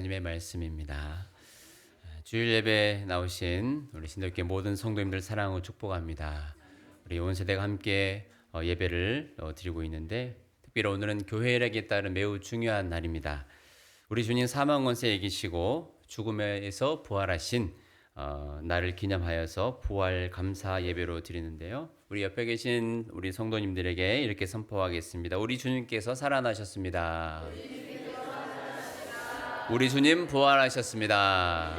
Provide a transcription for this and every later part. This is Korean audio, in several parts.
하나님의 말씀입니다. 주일 예배 나오신 우리 신들교회 모든 성도님들 사랑하고 축복합니다. 우리 온 세대가 함께 예배를 드리고 있는데, 특별히 오늘은 교회력에 따른 매우 중요한 날입니다. 우리 주님 사망 권세 이기시고 죽음에서 부활하신 날을 기념하여서 부활 감사 예배로 드리는데요. 우리 옆에 계신 우리 성도님들에게 이렇게 선포하겠습니다. 우리 주님께서 살아나셨습니다. 우리 주님 부활하셨습니다.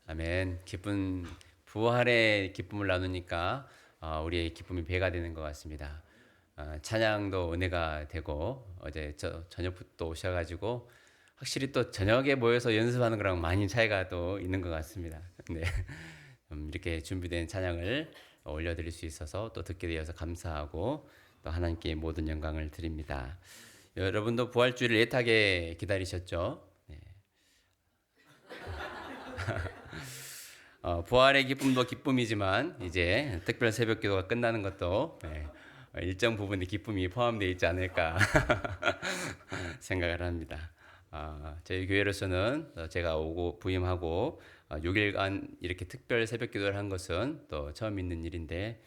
아멘. 기쁜 부활의 기쁨을 나누니까 우리의 기쁨이 배가 되는 것 같습니다. 찬양도 은혜가 되고, 어제 저녁부터 오셔가지고 확실히 또 저녁에 모여서 연습하는 거랑 많이 차이가 또 있는 것 같습니다. 네. 이렇게 준비된 찬양을 올려드릴 수 있어서 또 듣게 되어서 감사하고 또 하나님께 모든 영광을 드립니다. 여러분도 부활주일을 애타게 기다리셨죠? 네. 부활의 기쁨도 기쁨이지만 이제 특별 새벽 기도가 끝나는 것도 일정 부분의 기쁨이 포함되어 있지 않을까 생각을 합니다. 저희 교회로서는 제가 오고 부임하고 6일간 이렇게 특별 새벽 기도를 한 것은 또 처음 있는 일인데,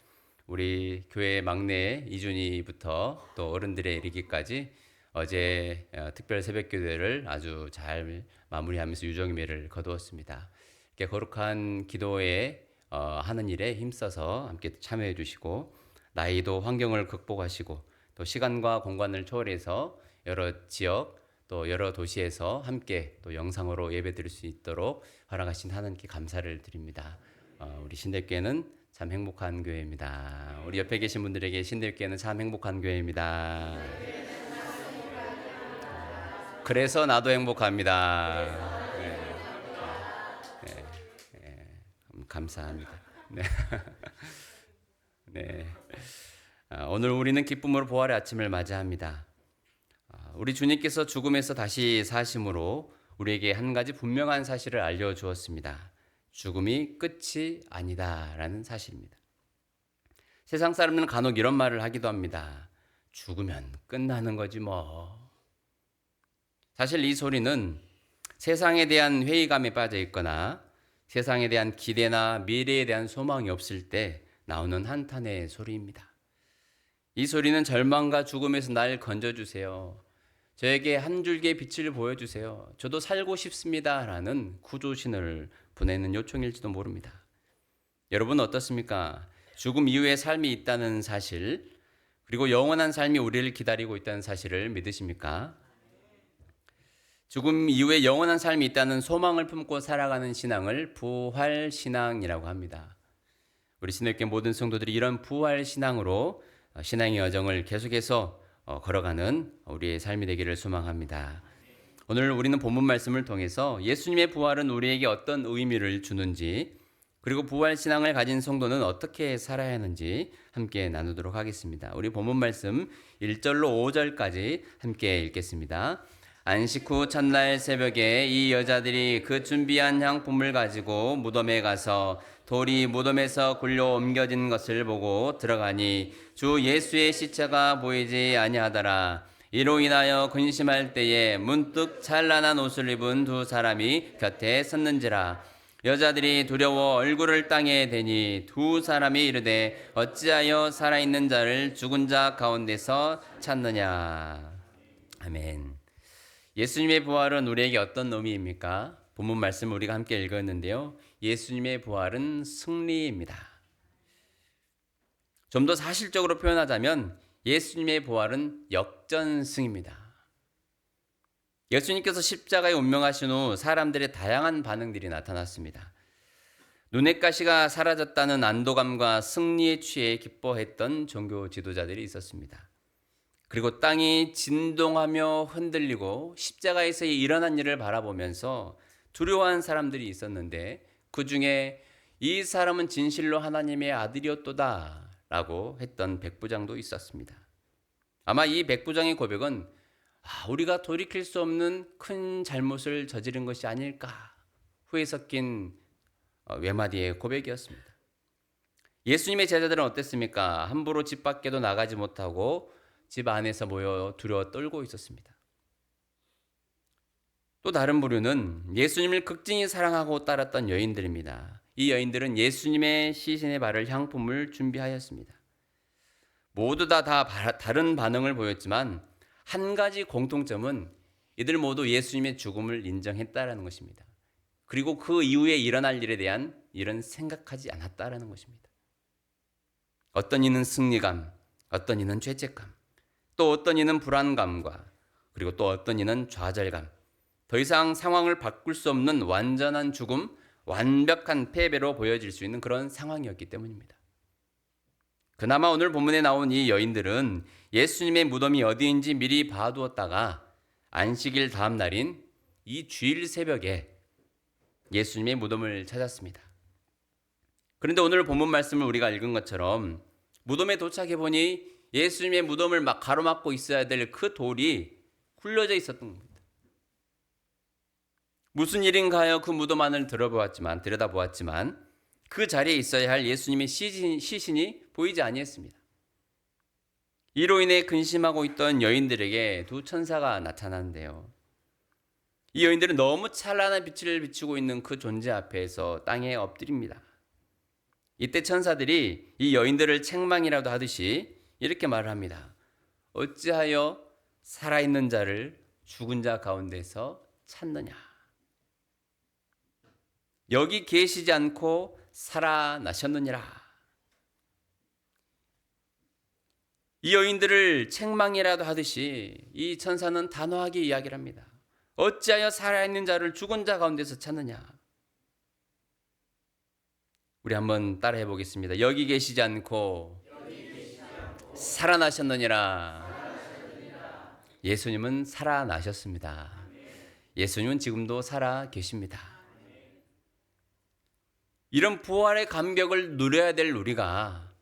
우리 교회 막내 이준이부터 또 어른들에 이르기까지 어제 특별 새벽 기도를 아주 잘 마무리하면서 유정예배를 거두었습니다. 이렇게 거룩한 기도에 하는 일에 힘써서 함께 참여해 주시고, 나이도 환경을 극복하시고 또 시간과 공간을 초월해서 여러 지역 또 여러 도시에서 함께 또 영상으로 예배드릴 수 있도록 허락하신 하나님께 감사를 드립니다. 우리 신들교회는 참 행복한 교회입니다. 우리 옆에 계신 분들에게 신들교회는 참 행복한 교회입니다. 그래서 나도 행복합니다. 네, 감사합니다. 네. 네. 오늘 우리는 기쁨으로 부활의 아침을 맞이합니다. 우리 주님께서 죽음에서 다시 사심으로 우리에게 한 가지 분명한 사실을 알려주었습니다. 죽음이 끝이 아니다라는 사실입니다. 세상 사람들은 간혹 이런 말을 하기도 합니다. 죽으면 끝나는 거지 뭐. 사실 이 소리는 세상에 대한 회의감에 빠져 있거나 세상에 대한 기대나 미래에 대한 소망이 없을 때 나오는 한탄의 소리입니다. 이 소리는 절망과 죽음에서 날 건져주세요. 저에게 한 줄기의 빛을 보여주세요. 저도 살고 싶습니다. 라는 구조신을 보내는 요청일지도 모릅니다. 여러분 어떻습니까? 죽음 이후에 삶이 있다는 사실, 그리고 영원한 삶이 우리를 기다리고 있다는 사실을 믿으십니까? 죽음 이후에 영원한 삶이 있다는 소망을 품고 살아가는 신앙을 부활신앙이라고 합니다. 우리 신들교회 모든 성도들이 이런 부활신앙으로 신앙의 여정을 계속해서 걸어가는 우리의 삶이 되기를 소망합니다. 오늘 우리는 본문 말씀을 통해서 예수님의 부활은 우리에게 어떤 의미를 주는지, 그리고 부활신앙을 가진 성도는 어떻게 살아야 하는지 함께 나누도록 하겠습니다. 우리 본문 말씀 1절로 5절까지 함께 읽겠습니다. 안식 후 첫날 새벽에 이 여자들이 그 준비한 향품을 가지고 무덤에 가서 돌이 무덤에서 굴려 옮겨진 것을 보고 들어가니 주 예수의 시체가 보이지 아니하더라. 이로 인하여 근심할 때에 문득 찬란한 옷을 입은 두 사람이 곁에 섰는지라. 여자들이 두려워 얼굴을 땅에 대니 두 사람이 이르되 어찌하여 살아있는 자를 죽은 자 가운데서 찾느냐. 아멘. 예수님의 부활은 우리에게 어떤 의미입니까? 본문 말씀을 우리가 함께 읽었는데요. 예수님의 부활은 승리입니다. 좀 더 사실적으로 표현하자면 예수님의 부활은 역전승입니다. 예수님께서 십자가에 운명하신 후 사람들의 다양한 반응들이 나타났습니다. 눈의 가시가 사라졌다는 안도감과 승리에 취해 기뻐했던 종교 지도자들이 있었습니다. 그리고 땅이 진동하며 흔들리고 십자가에서 일어난 일을 바라보면서 두려워한 사람들이 있었는데, 그 중에 이 사람은 진실로 하나님의 아들이었도다 라고 했던 백부장도 있었습니다. 아마 이 백부장의 고백은 우리가 돌이킬 수 없는 큰 잘못을 저지른 것이 아닐까 후에 섞인 외마디의 고백이었습니다. 예수님의 제자들은 어땠습니까? 함부로 집 밖에도 나가지 못하고 집 안에서 모여 두려워 떨고 있었습니다. 또 다른 부류는 예수님을 극진히 사랑하고 따랐던 여인들입니다. 이 여인들은 예수님의 시신의 바를 향품을 준비하였습니다. 모두 다 다른 반응을 보였지만 한 가지 공통점은 이들 모두 예수님의 죽음을 인정했다라는 것입니다. 그리고 그 이후에 일어날 일에 대한 일은 생각하지 않았다라는 것입니다. 어떤 이는 승리감, 어떤 이는 죄책감, 또 어떤 이는 불안감과 그리고 또 어떤 이는 좌절감, 더 이상 상황을 바꿀 수 없는 완전한 죽음, 완벽한 패배로 보여질 수 있는 그런 상황이었기 때문입니다. 그나마 오늘 본문에 나온 이 여인들은 예수님의 무덤이 어디인지 미리 봐두었다가 안식일 다음 날인 이 주일 새벽에 예수님의 무덤을 찾았습니다. 그런데 오늘 본문 말씀을 우리가 읽은 것처럼 무덤에 도착해 보니 예수님의 무덤을 막 가로막고 있어야 될 그 돌이 굴려져 있었던 겁니다. 무슨 일인가 하여 그 무덤 안을 들여다보았지만 그 자리에 있어야 할 예수님의 시신이 보이지 아니했습니다. 이로 인해 근심하고 있던 여인들에게 두 천사가 나타나는데요. 이 여인들은 너무 찬란한 빛을 비추고 있는 그 존재 앞에서 땅에 엎드립니다. 이때 천사들이 이 여인들을 책망이라도 하듯이 이렇게 말을 합니다. 어찌하여 살아있는 자를 죽은 자 가운데서 찾느냐. 여기 계시지 않고 살아나셨느니라. 이 여인들을 책망이라도 하듯이 이 천사는 단호하게 이야기를 합니다. 어찌하여 살아있는 자를 죽은 자 가운데서 찾느냐. 우리 한번 따라해 보겠습니다. 여기 계시지 않고 살아나셨느니라. 예수님은 살아나셨습니다. 예수님은 지금도 살아 계십니다. 이런 부활의 감격을 누려야 될 우리가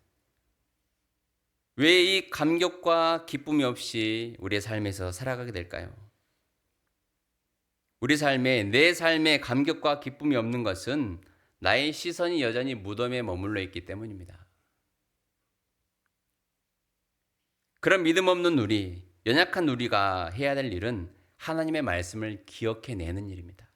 왜 이 감격과 기쁨이 없이 우리의 삶에서 살아가게 될까요? 우리 삶에 내 삶에 감격과 기쁨이 없는 것은 나의 시선이 여전히 무덤에 머물러 있기 때문입니다. 그런 믿음 없는 우리, 연약한 우리가 해야 될 일은 하나님의 말씀을 기억해내는 일입니다.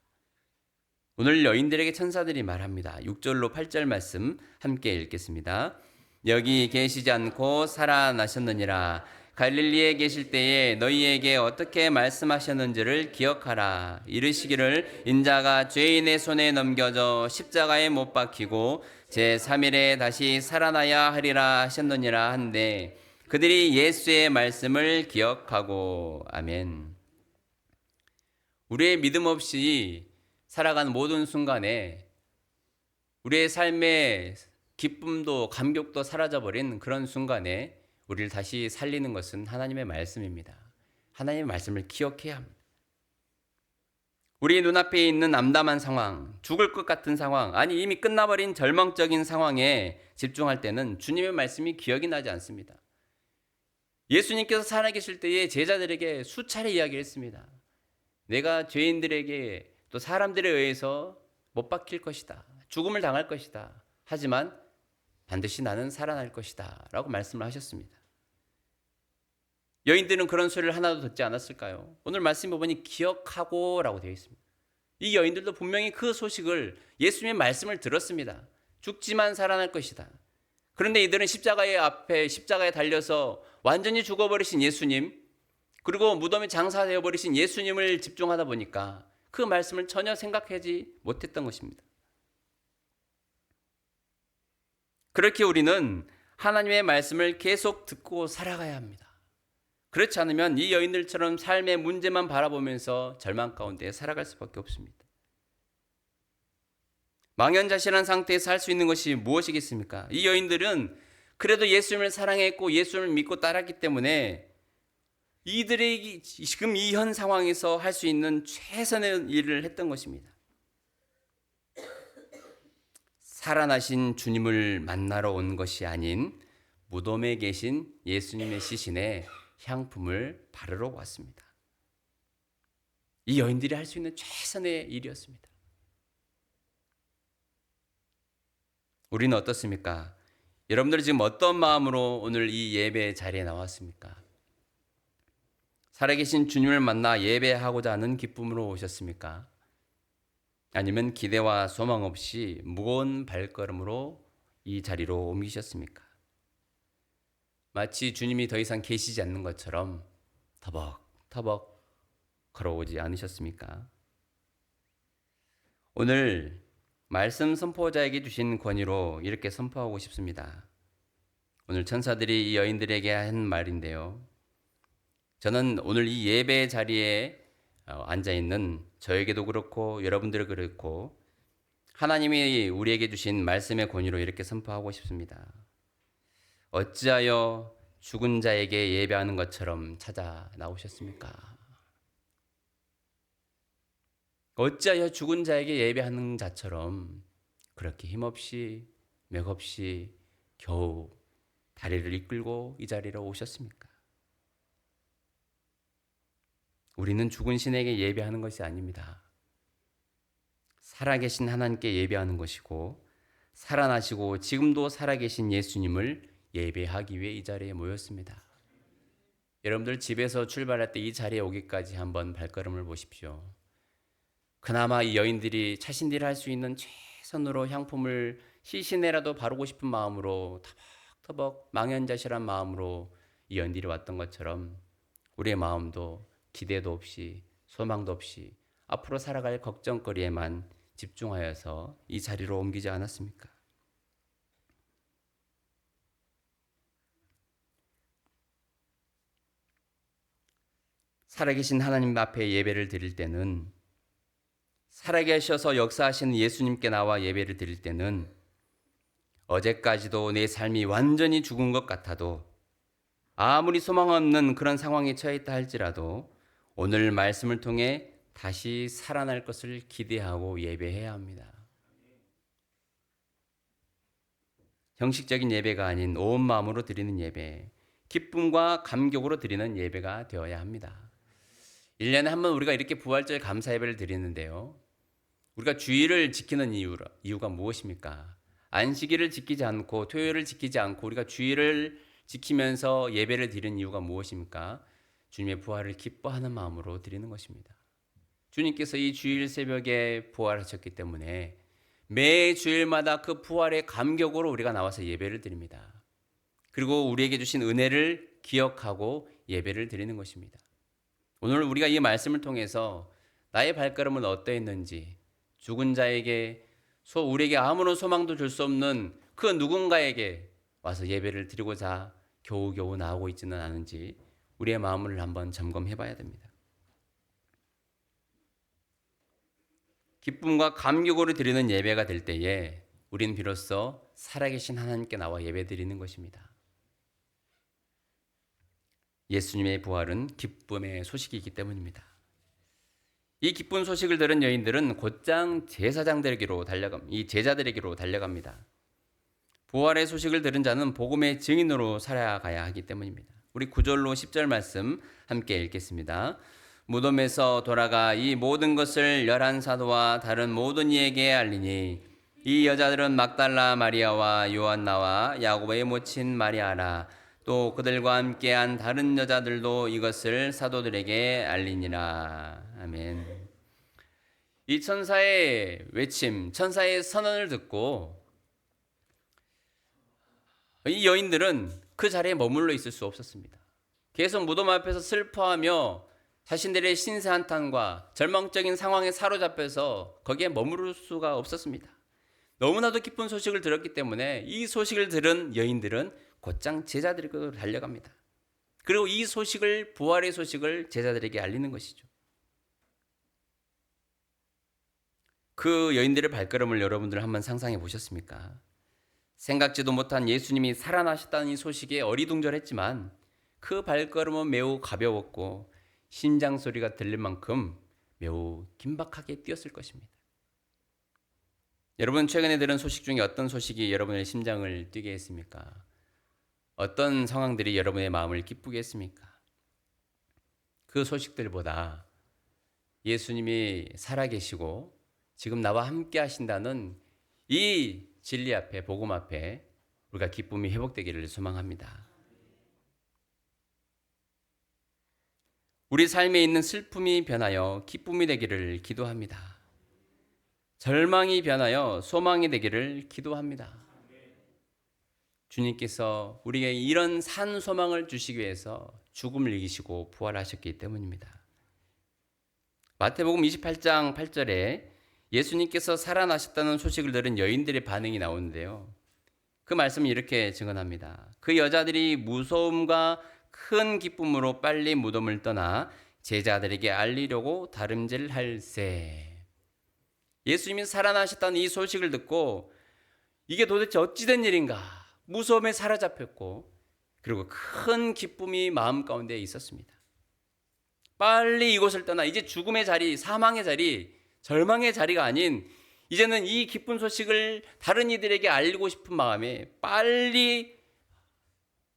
오늘 여인들에게 천사들이 말합니다. 6절로 8절 말씀 함께 읽겠습니다. 여기 계시지 않고 살아나셨느니라. 갈릴리에 계실 때에 너희에게 어떻게 말씀하셨는지를 기억하라. 이르시기를 인자가 죄인의 손에 넘겨져 십자가에 못 박히고 제3일에 다시 살아나야 하리라 하셨느니라 한데 그들이 예수의 말씀을 기억하고 아멘. 우리의 믿음 없이 살아가는 모든 순간에 우리의 삶의 기쁨도 감격도 사라져버린 그런 순간에 우리를 다시 살리는 것은 하나님의 말씀입니다. 하나님의 말씀을 기억해야 합니다. 우리 눈앞에 있는 암담한 상황, 죽을 것 같은 상황, 아니 이미 끝나버린 절망적인 상황에 집중할 때는 주님의 말씀이 기억이 나지 않습니다. 예수님께서 살아계실 때에 제자들에게 수차례 이야기를 했습니다. 내가 죄인들에게 또 사람들에 의해서 못 박힐 것이다. 죽음을 당할 것이다. 하지만 반드시 나는 살아날 것이다. 라고 말씀을 하셨습니다. 여인들은 그런 소리를 하나도 듣지 않았을까요? 오늘 말씀해 보니 기억하고 라고 되어 있습니다. 이 여인들도 분명히 그 소식을 예수님의 말씀을 들었습니다. 죽지만 살아날 것이다. 그런데 이들은 십자가에 달려서 완전히 죽어버리신 예수님, 그리고 무덤에 장사되어 버리신 예수님을 집중하다 보니까 그 말씀을 전혀 생각하지 못했던 것입니다. 그렇게 우리는 하나님의 말씀을 계속 듣고 살아가야 합니다. 그렇지 않으면 이 여인들처럼 삶의 문제만 바라보면서 절망 가운데 살아갈 수밖에 없습니다. 망연자실한 상태에서 할 수 있는 것이 무엇이겠습니까? 이 여인들은 그래도 예수님을 사랑했고 예수님을 믿고 따랐기 때문에 이들이 지금 이 현 상황에서 할 수 있는 최선의 일을 했던 것입니다. 살아나신 주님을 만나러 온 것이 아닌 무덤에 계신 예수님의 시신에 향품을 바르러 왔습니다. 이 여인들이 할 수 있는 최선의 일이었습니다. 우리는 어떻습니까? 여러분들이 지금 어떤 마음으로 오늘 이 예배 자리에 나왔습니까? 살아계신 주님을 만나 예배하고자 하는 기쁨으로 오셨습니까? 아니면 기대와 소망 없이 무거운 발걸음으로 이 자리로 옮기셨습니까? 마치 주님이 더 이상 계시지 않는 것처럼 터벅터벅 걸어오지 않으셨습니까? 오늘 말씀 선포자에게 주신 권위로 이렇게 선포하고 싶습니다. 오늘 천사들이 이 여인들에게 한 말인데요. 저는 오늘 이 예배 자리에 앉아있는 저에게도 그렇고 여러분들도 그렇고 하나님이 우리에게 주신 말씀의 권위로 이렇게 선포하고 싶습니다. 어찌하여 죽은 자에게 예배하는 것처럼 찾아 나오셨습니까? 어찌하여 죽은 자에게 예배하는 자처럼 그렇게 힘없이 맥없이 겨우 다리를 이끌고 이 자리로 오셨습니까? 우리는 죽은 신에게 예배하는 것이 아닙니다. 살아계신 하나님께 예배하는 것이고 살아나시고 지금도 살아계신 예수님을 예배하기 위해 이 자리에 모였습니다. 여러분들 집에서 출발할 때 이 자리에 오기까지 한번 발걸음을 보십시오. 그나마 이 여인들이 자신들이 할 수 있는 최선으로 향품을 시신에라도 바르고 싶은 마음으로 터벅터벅 망연자실한 마음으로 이 여인들이 왔던 것처럼 우리의 마음도 기대도 없이 소망도 없이 앞으로 살아갈 걱정거리에만 집중하여서 이 자리로 옮기지 않았습니까? 살아계신 하나님 앞에 예배를 드릴 때는, 살아계셔서 역사하시는 예수님께 나와 예배를 드릴 때는 어제까지도 내 삶이 완전히 죽은 것 같아도 아무리 소망 없는 그런 상황에 처해 있다 할지라도 오늘 말씀을 통해 다시 살아날 것을 기대하고 예배해야 합니다. 형식적인 예배가 아닌 온 마음으로 드리는 예배, 기쁨과 감격으로 드리는 예배가 되어야 합니다. 1년에 한 번 우리가 이렇게 부활절 감사 예배를 드리는데요. 우리가 주일을 지키는 이유가 무엇입니까? 안식일을 지키지 않고 토요일을 지키지 않고 우리가 주일을 지키면서 예배를 드리는 이유가 무엇입니까? 주님의 부활을 기뻐하는 마음으로 드리는 것입니다. 주님께서 이 주일 새벽에 부활하셨기 때문에 매 주일마다 그 부활의 감격으로 우리가 나와서 예배를 드립니다. 그리고 우리에게 주신 은혜를 기억하고 예배를 드리는 것입니다. 오늘 우리가 이 말씀을 통해서 나의 발걸음은 어떠했는지, 죽은 자에게 우리에게 아무런 소망도 줄 수 없는 그 누군가에게 와서 예배를 드리고자 겨우겨우 나오고 있지는 않은지 우리의 마음을 한번 점검해 봐야 됩니다. 기쁨과 감격으로 드리는 예배가 될 때에 우리는 비로소 살아계신 하나님께 나와 예배 드리는 것입니다. 예수님의 부활은 기쁨의 소식이기 때문입니다. 이 기쁜 소식을 들은 여인들은 곧장 제사장들에게로 이 제자들에게로 달려갑니다. 부활의 소식을 들은 자는 복음의 증인으로 살아가야 하기 때문입니다. 우리 9절로 10절 말씀 함께 읽겠습니다. 무덤에서 돌아가 이 모든 것을 11사도와 다른 모든 이에게 알리니 이 여자들은 막달라 마리아와 요한나와 야고보의 모친 마리아라 또 그들과 함께한 다른 여자들도 이것을 사도들에게 알리니라. 아멘. 이 천사의 외침, 천사의 선언을 듣고 이 여인들은 그 자리에 머물러 있을 수 없었습니다. 계속 무덤 앞에서 슬퍼하며 자신들의 신세한탄과 절망적인 상황에 사로잡혀서 거기에 머무를 수가 없었습니다. 너무나도 기쁜 소식을 들었기 때문에 이 소식을 들은 여인들은 곧장 제자들에게로 달려갑니다. 그리고 이 소식을, 부활의 소식을 제자들에게 알리는 것이죠. 그 여인들의 발걸음을 여러분들 한번 상상해 보셨습니까? 생각지도 못한 예수님이 살아나셨다는 이 소식에 어리둥절했지만 그 발걸음은 매우 가벼웠고 심장 소리가 들릴 만큼 매우 긴박하게 뛰었을 것입니다. 여러분 최근에 들은 소식 중에 어떤 소식이 여러분의 심장을 뛰게 했습니까? 어떤 상황들이 여러분의 마음을 기쁘게 했습니까? 그 소식들보다 예수님이 살아계시고 지금 나와 함께 하신다는 이 진리 앞에, 복음 앞에 우리가 기쁨이 회복되기를 소망합니다. 우리 삶에 있는 슬픔이 변하여 기쁨이 되기를 기도합니다. 절망이 변하여 소망이 되기를 기도합니다. 주님께서 우리에게 이런 산 소망을 주시기 위해서 죽음을 이기시고 부활하셨기 때문입니다. 마태복음 28장 8절에 예수님께서 살아나셨다는 소식을 들은 여인들의 반응이 나오는데요. 그 말씀을 이렇게 증언합니다. 그 여자들이 무서움과 큰 기쁨으로 빨리 무덤을 떠나 제자들에게 알리려고 다름질할세. 예수님이 살아나셨다는 이 소식을 듣고 이게 도대체 어찌된 일인가? 무서움에 사로잡혔고 그리고 큰 기쁨이 마음 가운데 있었습니다. 빨리 이곳을 떠나 이제 죽음의 자리, 사망의 자리, 절망의 자리가 아닌 이제는 이 기쁜 소식을 다른 이들에게 알리고 싶은 마음에 빨리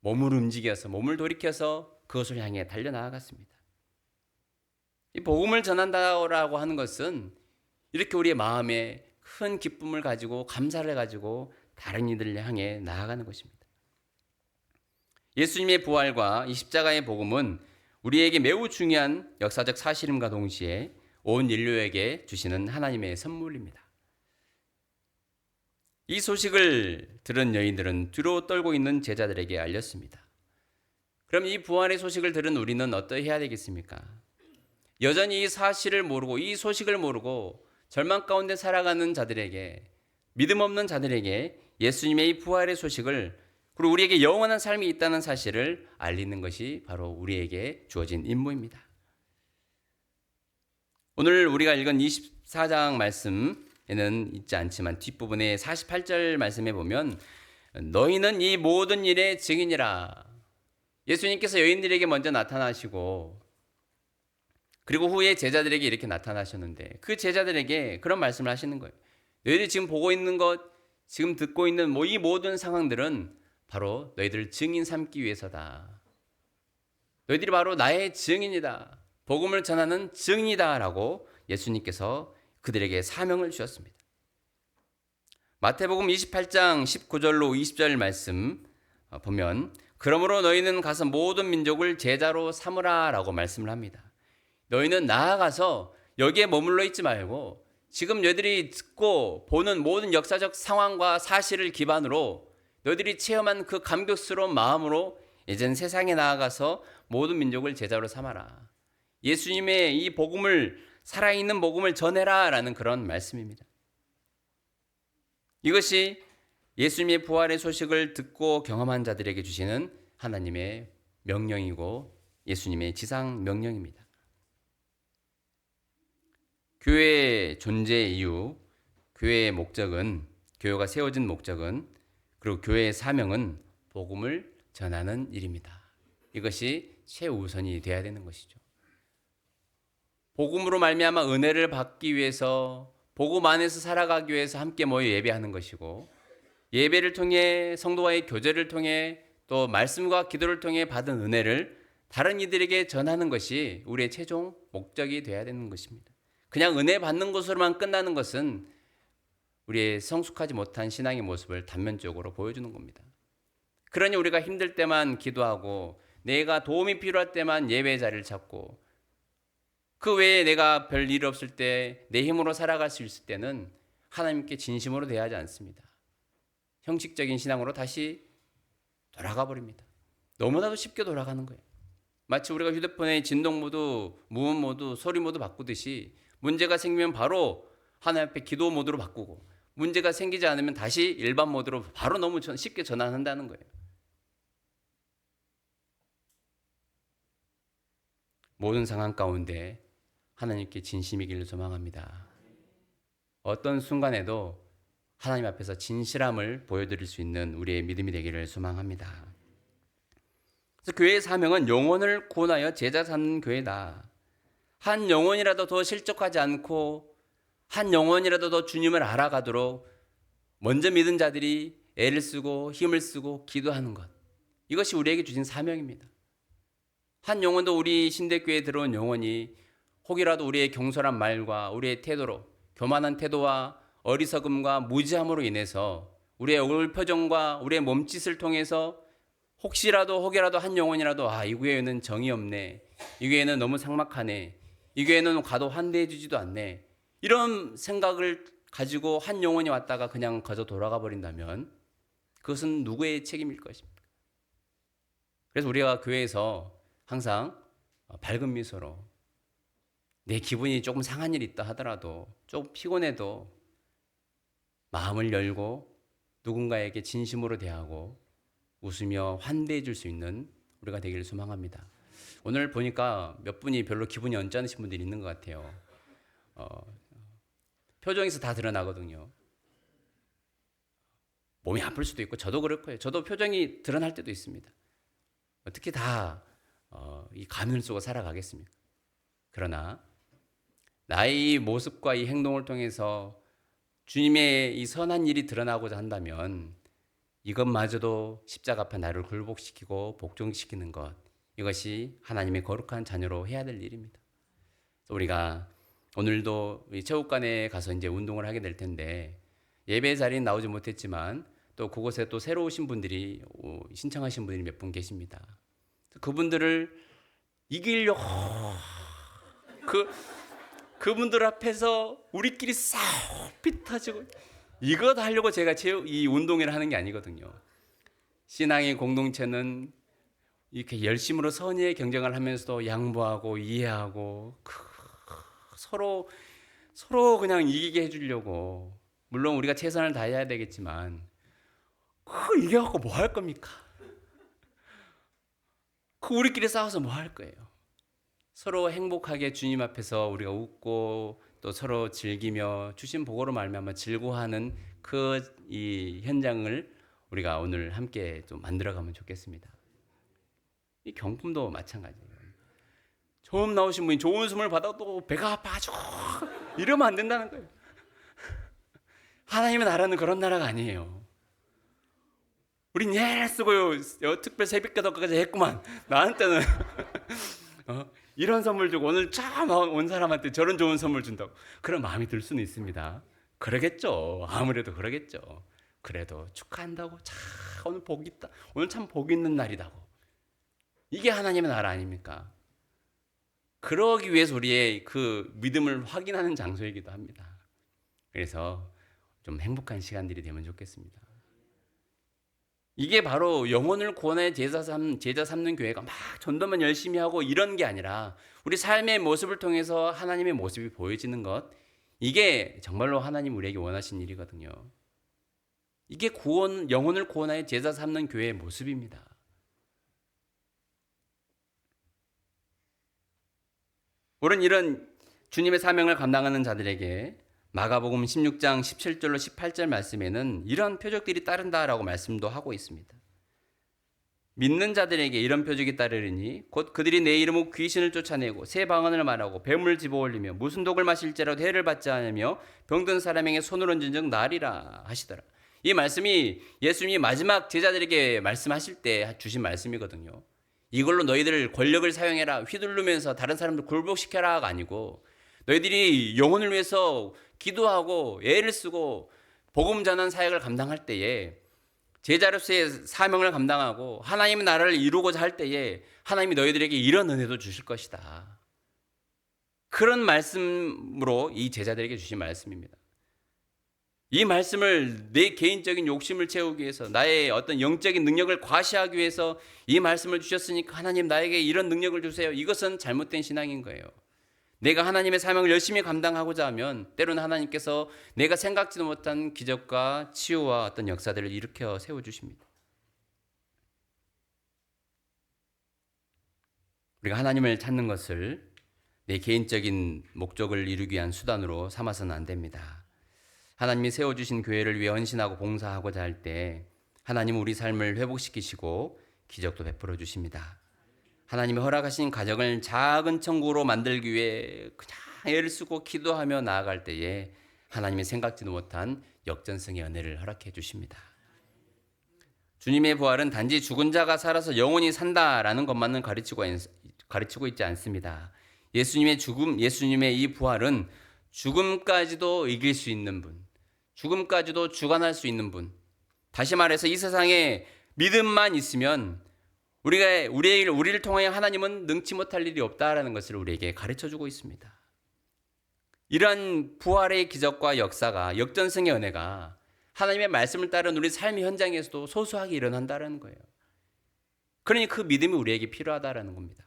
몸을 움직여서 몸을 돌이켜서 그것을 향해 달려나아갔습니다. 이 복음을 전한다라고 하는 것은 이렇게 우리의 마음에 큰 기쁨을 가지고 감사를 가지고 다른 이들을 향해 나아가는 것입니다. 예수님의 부활과 이 십자가의 복음은 우리에게 매우 중요한 역사적 사실임과 동시에 온 인류에게 주시는 하나님의 선물입니다. 이 소식을 들은 여인들은 뒤로 떨고 있는 제자들에게 알렸습니다. 그럼 이 부활의 소식을 들은 우리는 어떠해야 되겠습니까? 여전히 이 사실을 모르고 이 소식을 모르고 절망 가운데 살아가는 자들에게, 믿음 없는 자들에게 예수님의 이 부활의 소식을, 그리고 우리에게 영원한 삶이 있다는 사실을 알리는 것이 바로 우리에게 주어진 임무입니다. 오늘 우리가 읽은 24장 말씀에는 있지 않지만 뒷부분에 48절 말씀에 보면 너희는 이 모든 일의 증인이라. 예수님께서 여인들에게 먼저 나타나시고 그리고 후에 제자들에게 이렇게 나타나셨는데 그 제자들에게 그런 말씀을 하시는 거예요. 너희들이 지금 보고 있는 것, 지금 듣고 있는 이 모든 상황들은 바로 너희들을 증인 삼기 위해서다. 너희들이 바로 나의 증인이다. 복음을 전하는 증이다라고 예수님께서 그들에게 사명을 주셨습니다. 마태복음 28장 19절로 20절 말씀 보면 그러므로 너희는 가서 모든 민족을 제자로 삼으라라고 말씀을 합니다. 너희는 나아가서 여기에 머물러 있지 말고 지금 너희들이 듣고 보는 모든 역사적 상황과 사실을 기반으로 너희들이 체험한 그 감격스러운 마음으로 이젠 세상에 나아가서 모든 민족을 제자로 삼아라. 예수님의 이 복음을, 살아있는 복음을 전해라 라는 그런 말씀입니다. 이것이 예수님의 부활의 소식을 듣고 경험한 자들에게 주시는 하나님의 명령이고 예수님의 지상 명령입니다. 교회의 존재 이유, 교회의 목적은, 교회가 세워진 목적은, 그리고 교회의 사명은 복음을 전하는 일입니다. 이것이 최우선이 되어야 되는 것이죠. 복음으로 말미암아 은혜를 받기 위해서, 복음 안에서 살아가기 위해서 함께 모여 예배하는 것이고, 예배를 통해 성도와의 교제를 통해 또 말씀과 기도를 통해 받은 은혜를 다른 이들에게 전하는 것이 우리의 최종 목적이 되어야 되는 것입니다. 그냥 은혜 받는 것으로만 끝나는 것은 우리의 성숙하지 못한 신앙의 모습을 단면적으로 보여주는 겁니다. 그러니 우리가 힘들 때만 기도하고 내가 도움이 필요할 때만 예배의 자리를 찾고 그 외에 내가 별 일 없을 때 내 힘으로 살아갈 수 있을 때는 하나님께 진심으로 대하지 않습니다. 형식적인 신앙으로 다시 돌아가 버립니다. 너무나도 쉽게 돌아가는 거예요. 마치 우리가 휴대폰의 진동 모드, 무음 모드, 소리 모드 바꾸듯이 문제가 생기면 바로 하나님 앞에 기도 모드로 바꾸고 문제가 생기지 않으면 다시 일반 모드로 바로 너무 쉽게 전환한다는 거예요. 모든 상황 가운데 하나님께 진심이기를 소망합니다. 어떤 순간에도 하나님 앞에서 진실함을 보여드릴 수 있는 우리의 믿음이 되기를 소망합니다. 그래서 교회의 사명은 영혼을 구원하여 제자 삼는 교회다. 한 영혼이라도 더 실족하지 않고 한 영혼이라도 더 주님을 알아가도록 먼저 믿은 자들이 애를 쓰고 힘을 쓰고 기도하는 것. 이것이 우리에게 주신 사명입니다. 한 영혼도 우리 신대교회에 들어온 영혼이 혹이라도 우리의 경솔한 말과 우리의 태도로 교만한 태도와 어리석음과 무지함으로 인해서 우리의 얼굴 표정과 우리의 몸짓을 통해서 혹이라도 한 영혼이라도 이 교회에는 정이 없네, 이 교회는 너무 삭막하네. 이 교회는 가도 환대해 주지도 않네. 이런 생각을 가지고 한 영혼이 왔다가 그냥 거저 돌아가 버린다면 그것은 누구의 책임일 것입니까? 그래서 우리가 교회에서 항상 밝은 미소로 내 기분이 조금 상한 일이 있다 하더라도 조금 피곤해도 마음을 열고 누군가에게 진심으로 대하고 웃으며 환대해 줄 수 있는 우리가 되기를 소망합니다. 오늘 보니까 몇 분이 별로 기분이 언짢으신 분들이 있는 것 같아요. 표정에서 다 드러나거든요. 몸이 아플 수도 있고 저도 그럴 거예요. 저도 표정이 드러날 때도 있습니다. 어떻게 다 이 가면을 쓰고 살아가겠습니까? 그러나 나의 이 모습과 이 행동을 통해서 주님의 이 선한 일이 드러나고자 한다면 이것마저도 십자가 앞에 나를 굴복시키고 복종시키는 것, 이것이 하나님의 거룩한 자녀로 해야 될 일입니다. 우리가 오늘도 체육관에 가서 이제 운동을 하게 될 텐데 예배 자리는 나오지 못했지만 또 그곳에 또 새로 오신 분들이 신청하신 분들이 몇 분 계십니다. 그분들을 이기려고 그분들 앞에서 우리끼리 싸움이 터지고 이거 하려고 제가 이 운동회를 하는 게 아니거든요. 신앙의 공동체는 이렇게 열심으로 선의의 경쟁을 하면서도 양보하고 이해하고 서로 그냥 이기게 해주려고, 물론 우리가 최선을 다해야 되겠지만 이겨갖고 뭐 할 겁니까? 우리끼리 싸워서 뭐 할 거예요? 서로 행복하게 주님 앞에서 우리가 웃고 또 서로 즐기며 주신 복으로 말미암아 즐거워하는 이 현장을 우리가 오늘 함께 좀 만들어가면 좋겠습니다. 이 경품도 마찬가지예요. 처음 나오신 분이 좋은 선물 받아도 배가 아파가지고 이러면 안 된다는 거예요. 하나님의 나라는 그런 나라가 아니에요. 우린 예를 쓰고요, 특별 새벽기도까지 했구만. 나한테는 이런 선물 주고 오늘 처음 온 사람한테 저런 좋은 선물 준다고 그런 마음이 들 수는 있습니다. 그러겠죠. 아무래도 그러겠죠. 그래도 축하한다고, 자 오늘 복 있다, 오늘 참 복 있는 날이다고, 이게 하나님의 나라 아닙니까? 그러기 위해서 우리의 그 믿음을 확인하는 장소이기도 합니다. 그래서 좀 행복한 시간들이 되면 좋겠습니다. 이게 바로 영혼을 구원의 제자 삼는 교회가 막 전도만 열심히 하고 이런 게 아니라 우리 삶의 모습을 통해서 하나님의 모습이 보여지는 것, 이게 정말로 하나님 우리에게 원하신 일이거든요. 이게 영혼을 구원하여 제자 삼는 교회의 모습입니다. 우리는 이런 주님의 사명을 감당하는 자들에게 마가복음 16장 17절로 18절 말씀에는 이런 표적들이 따른다라고 말씀도 하고 있습니다. 믿는 자들에게 이런 표적이 따르리니 곧 그들이 내 이름으로 귀신을 쫓아내고 새 방언을 말하고 뱀을 집어올리며 무슨 독을 마실지라도 해를 받지 않으며 병든 사람에게 손을 얹은 즉 나으리라 하시더라. 이 말씀이 예수님이 마지막 제자들에게 말씀하실 때 주신 말씀이거든요. 이걸로 너희들 권력을 사용해라, 휘두르면서 다른 사람들 굴복시켜라가 아니고 너희들이 영혼을 위해서 기도하고 애를 쓰고 복음 전한 사역을 감당할 때에 제자로서의 사명을 감당하고 하나님의 나라를 이루고자 할 때에 하나님이 너희들에게 이런 은혜도 주실 것이다. 그런 말씀으로 이 제자들에게 주신 말씀입니다. 이 말씀을 내 개인적인 욕심을 채우기 위해서, 나의 어떤 영적인 능력을 과시하기 위해서 이 말씀을 주셨으니까 하나님 나에게 이런 능력을 주세요. 이것은 잘못된 신앙인 거예요. 내가 하나님의 사명을 열심히 감당하고자 하면 때로는 하나님께서 내가 생각지도 못한 기적과 치유와 어떤 역사들을 일으켜 세워주십니다. 우리가 하나님을 찾는 것을 내 개인적인 목적을 이루기 위한 수단으로 삼아서는 안 됩니다. 하나님이 세워주신 교회를 위해 헌신하고 봉사하고자 할 때 하나님은 우리 삶을 회복시키시고 기적도 베풀어 주십니다. 하나님이 허락하신 가정을 작은 천국으로 만들기 위해 그냥 애를 쓰고 기도하며 나아갈 때에 하나님이 생각지도 못한 역전성의 은혜를 허락해 주십니다. 주님의 부활은 단지 죽은 자가 살아서 영원히 산다라는 것만은 가르치고 있지 않습니다. 예수님의 죽음, 예수님의 이 부활은 죽음까지도 이길 수 있는 분, 죽음까지도 주관할 수 있는 분, 다시 말해서 이 세상에 믿음만 있으면 우리를 통하여 하나님은 능치 못할 일이 없다라는 것을 우리에게 가르쳐 주고 있습니다. 이러한 부활의 기적과 역사가, 역전승의 은혜가 하나님의 말씀을 따른 우리 삶의 현장에서도 소소하게 일어난다는 거예요. 그러니 그 믿음이 우리에게 필요하다는 겁니다.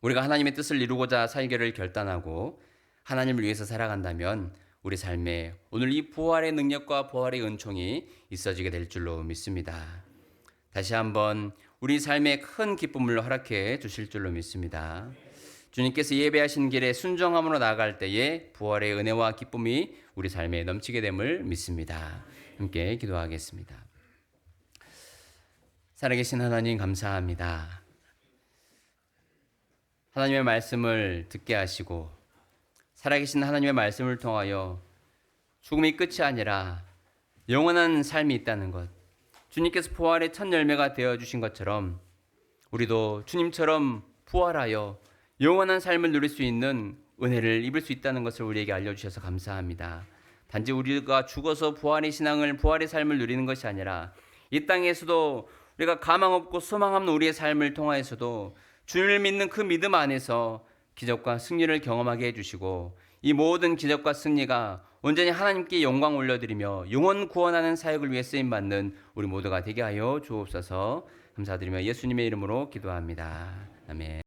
우리가 하나님의 뜻을 이루고자 살기를 결단하고 하나님을 위해서 살아간다면 우리 삶에 오늘 이 부활의 능력과 부활의 은총이 있어지게 될 줄로 믿습니다. 다시 한번 우리 삶에 큰 기쁨을 허락해 주실 줄로 믿습니다. 주님께서 예배하신 길에 순종함으로 나아갈 때에 부활의 은혜와 기쁨이 우리 삶에 넘치게 됨을 믿습니다. 함께 기도하겠습니다. 살아계신 하나님 감사합니다. 하나님의 말씀을 듣게 하시고 살아계신 하나님의 말씀을 통하여 죽음이 끝이 아니라 영원한 삶이 있다는 것, 주님께서 부활의 첫 열매가 되어주신 것처럼 우리도 주님처럼 부활하여 영원한 삶을 누릴 수 있는 은혜를 입을 수 있다는 것을 우리에게 알려주셔서 감사합니다. 단지 우리가 죽어서 부활의 신앙을, 부활의 삶을 누리는 것이 아니라 이 땅에서도 우리가 가망 없고 소망 없는 우리의 삶을 통하여서도 주님을 믿는 그 믿음 안에서 기적과 승리를 경험하게 해주시고 이 모든 기적과 승리가 온전히 하나님께 영광 올려드리며 영원 구원하는 사역을 위해 쓰임받는 우리 모두가 되게 하여 주옵소서. 감사드리며 예수님의 이름으로 기도합니다. 아멘.